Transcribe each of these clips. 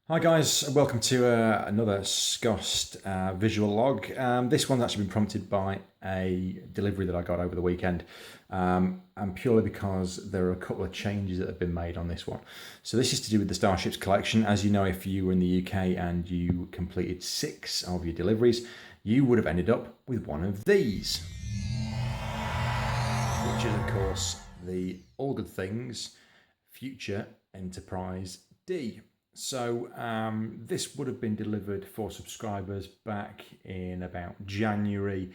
Hi guys, and welcome to another SCOST visual log. This one's actually been prompted by a delivery that I got over the weekend, and purely because there are a couple of changes that have been made on this one. So this is to do with the Starships collection. As you know, if you were in the UK and you completed 6 of your deliveries, you would have ended up with one of these, which is of course the All Good Things Future Enterprise D. So this would have been delivered for subscribers back in about January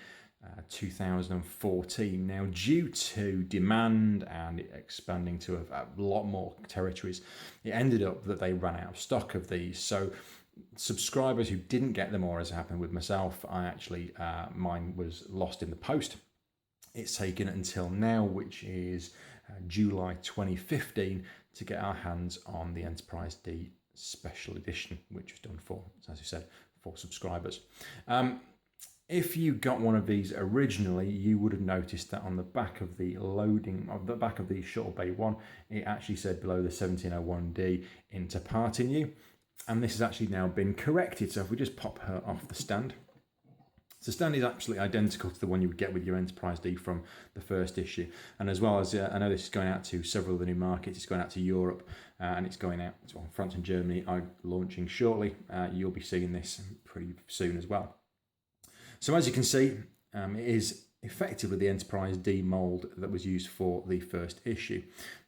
2014. Now, due to demand and it expanding to a lot more territories, it ended up that they ran out of stock of these. So subscribers who didn't get them, or as happened with myself, mine was lost in the post. It's taken until now, which is July 2015, to get our hands on the Enterprise D Special Edition, which was done for, as you said, for subscribers. If you got one of these originally, you would have noticed that on the back of the back of the Shuttle Bay 1, it actually said below the 1701D Interparting You, and this has actually now been corrected. So if we just pop her off the stand. The stand is absolutely identical to the one you would get with your Enterprise D from the first issue. And as well as, I know this is going out to several of the new markets, it's going out to Europe, and it's going out to France and Germany are launching shortly. You'll be seeing this pretty soon as well. So as you can see, it is effectively the Enterprise D mould that was used for the first issue.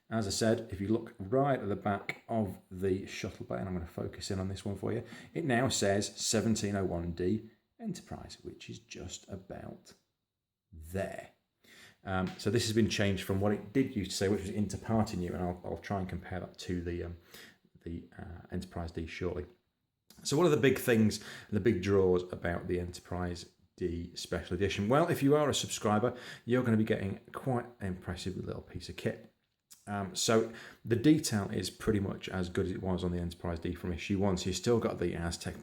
As I said, if you look right at the back of the shuttle bay, and I'm going to focus in on this one for you, it now says 1701D Enterprise, which is just about there. So this has been changed from what it did used to say, which was Interparting You, and I'll try and compare that to the Enterprise D shortly. So what are the big things, the big draws about the Enterprise D Special Edition? Well, if you are a subscriber, you're going to be getting quite an impressive little piece of kit. So the detail is pretty much as good as it was on the Enterprise D from issue 1. So you've still got the Aztec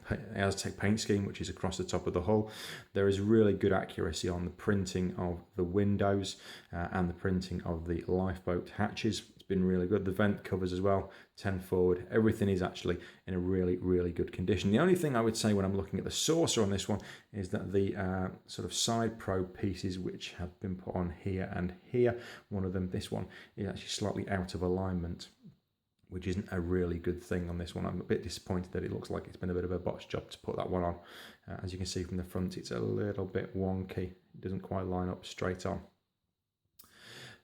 paint scheme, which is across the top of the hull. There is really good accuracy on the printing of the windows and the printing of the lifeboat hatches. It's been really good. The vent covers as well, 10 forward. Everything is actually in a really, really good condition. The only thing I would say when I'm looking at the saucer on this one is that the sort of side probe pieces which have been put on here and here, one of them, this one, is actually slightly out of alignment, which isn't a really good thing on this one. I'm a bit disappointed that it looks like it's been a bit of a botch job to put that one on. As you can see from the front, it's a little bit wonky. It doesn't quite line up straight on.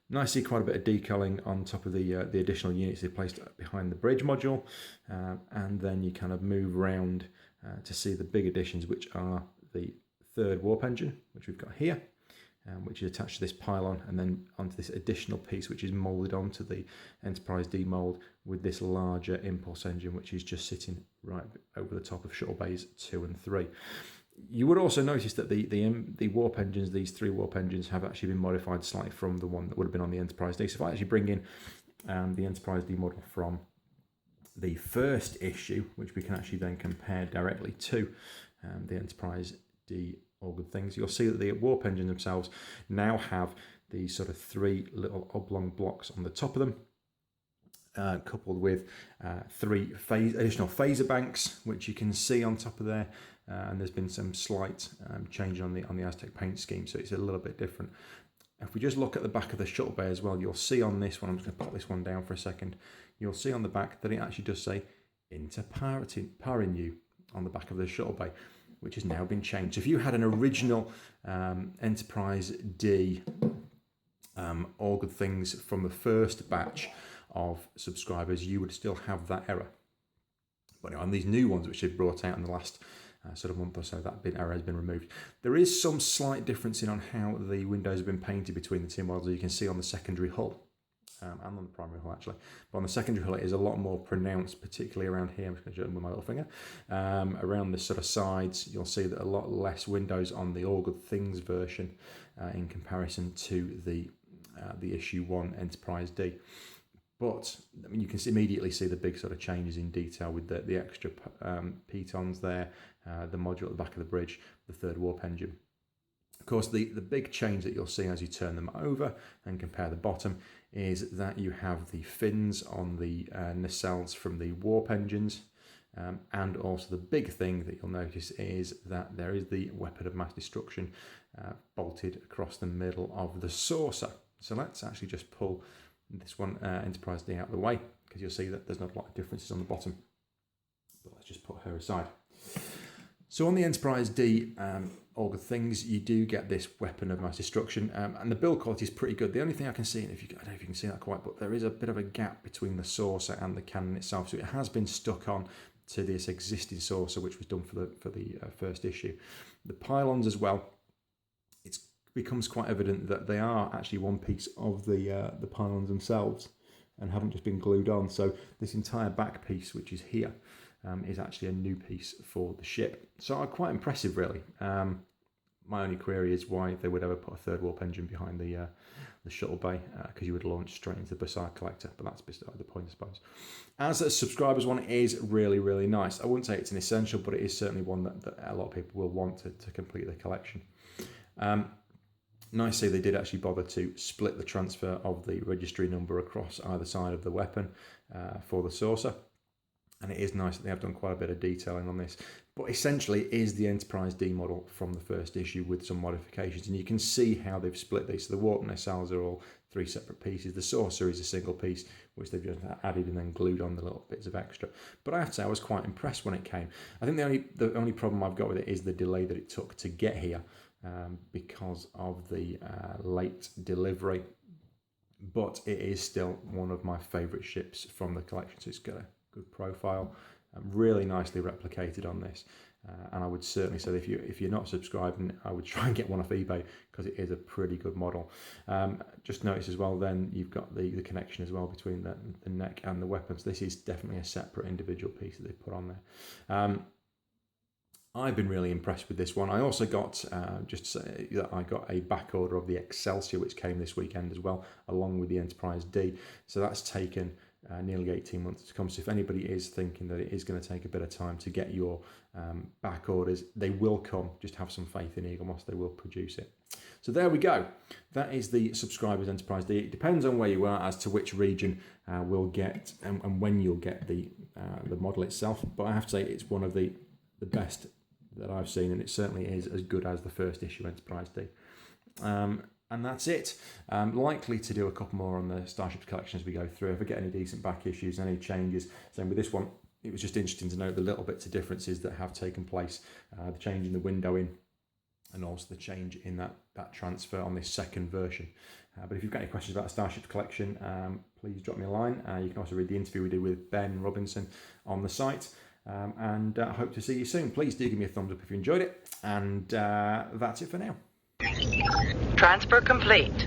Nice to see quite a bit of decaling on top of the additional units they placed behind the bridge module, and then you kind of move around to see the big additions, which are the third warp engine, which we've got here, which is attached to this pylon, and then onto this additional piece which is moulded onto the Enterprise D mould with this larger impulse engine, which is just sitting right over the top of shuttle bays 2 and 3. You would also notice that the warp engines, these 3 warp engines, have actually been modified slightly from the one that would have been on the Enterprise D. So if I actually bring in the Enterprise D model from the first issue, which we can actually then compare directly to the Enterprise D All Good Things, you'll see that the warp engines themselves now have these sort of 3 little oblong blocks on the top of them, coupled with 3 additional phaser banks, which you can see on top of there, and there's been some slight change on the Aztec paint scheme, so it's a little bit different. If we just look at the back of the shuttle bay as well, you'll see on this one, I'm just going to pop this one down for a second, you'll see on the back that it actually does say Interparting You on the back of the shuttle bay, which has now been changed. So if you had an original Enterprise D All Good Things from the first batch of subscribers, you would still have that error. But on these new ones, which they've brought out in the last sort of month or so, that error has been removed. There is some slight difference in on how the windows have been painted between the 2 models. You can see on the secondary hull and on the primary hull actually, but on the secondary hull it is a lot more pronounced, particularly around here. I'm just going to show it with my little finger. Around the sort of sides, you'll see that a lot less windows on the All Good Things version in comparison to the issue 1 Enterprise D. But I mean, you can immediately see the big sort of changes in detail with the extra pitons there, the module at the back of the bridge, the third warp engine. Of course, the big change that you'll see as you turn them over and compare the bottom is that you have the fins on the nacelles from the warp engines, And also the big thing that you'll notice is that there is the weapon of mass destruction bolted across the middle of the saucer. So let's actually just pull this one Enterprise D out of the way, because you'll see that there's not a lot of differences on the bottom. But let's just put her aside. So on the Enterprise D, all good things, you do get this weapon of mass destruction, and the build quality is pretty good. The only thing I can see, and I don't know if you can see that quite, but there is a bit of a gap between the saucer and the cannon itself. So it has been stuck on to this existing saucer, which was done for the first issue. The pylons as well, it becomes quite evident that they are actually one piece of the pylons themselves and haven't just been glued on. So this entire back piece, which is here, is actually a new piece for the ship. So quite impressive, really. My only query is why they would ever put a third warp engine behind the shuttle bay, because you would launch straight into the Bussard collector, but that's beside the point, I suppose. As a subscribers one, it is really, really nice. I wouldn't say it's an essential, but it is certainly one that a lot of people will want to complete their collection. Nice to see they did actually bother to split the transfer of the registry number across either side of the weapon for the saucer. And it is nice that they have done quite a bit of detailing on this. But essentially it is the Enterprise D model from the first issue with some modifications. And you can see how they've split these. So the warp nacelles are all 3 separate pieces. The saucer is a single piece, which they've just added and then glued on the little bits of extra. But I have to say, I was quite impressed when it came. I think the only problem I've got with it is the delay that it took to get here, because of the late delivery. But it is still one of my favourite ships from the collection. So it's got a good profile, really nicely replicated on this, and I would certainly say if you're not subscribing, I would try and get one off eBay, because it is a pretty good model. Just notice as well, then you've got the connection as well between the neck and the weapons. This is definitely a separate individual piece that they put on there. I've been really impressed with this one. I also got, just to say that I got a back order of the Excelsior, which came this weekend as well, along with the Enterprise D. So that's taken nearly 18 months to come. So if anybody is thinking that it is going to take a bit of time to get your back orders, they will come. Just have some faith in Eaglemoss, they will produce it. So there we go. That is the Subscribers Enterprise D. It depends on where you are as to which region will get and when you'll get the model itself. But I have to say it's one of the best that I've seen, and it certainly is as good as the first issue Enterprise D. And that's it. Likely to do a couple more on the Starships collection as we go through. If I get any decent back issues, any changes. Same with this one. It was just interesting to note the little bits of differences that have taken place. The change in the windowing, and also the change in that transfer on this second version. But if you've got any questions about the Starships collection, please drop me a line. You can also read the interview we did with Ben Robinson on the site. And I hope to see you soon. Please do give me a thumbs up if you enjoyed it. And that's it for now. Transfer complete.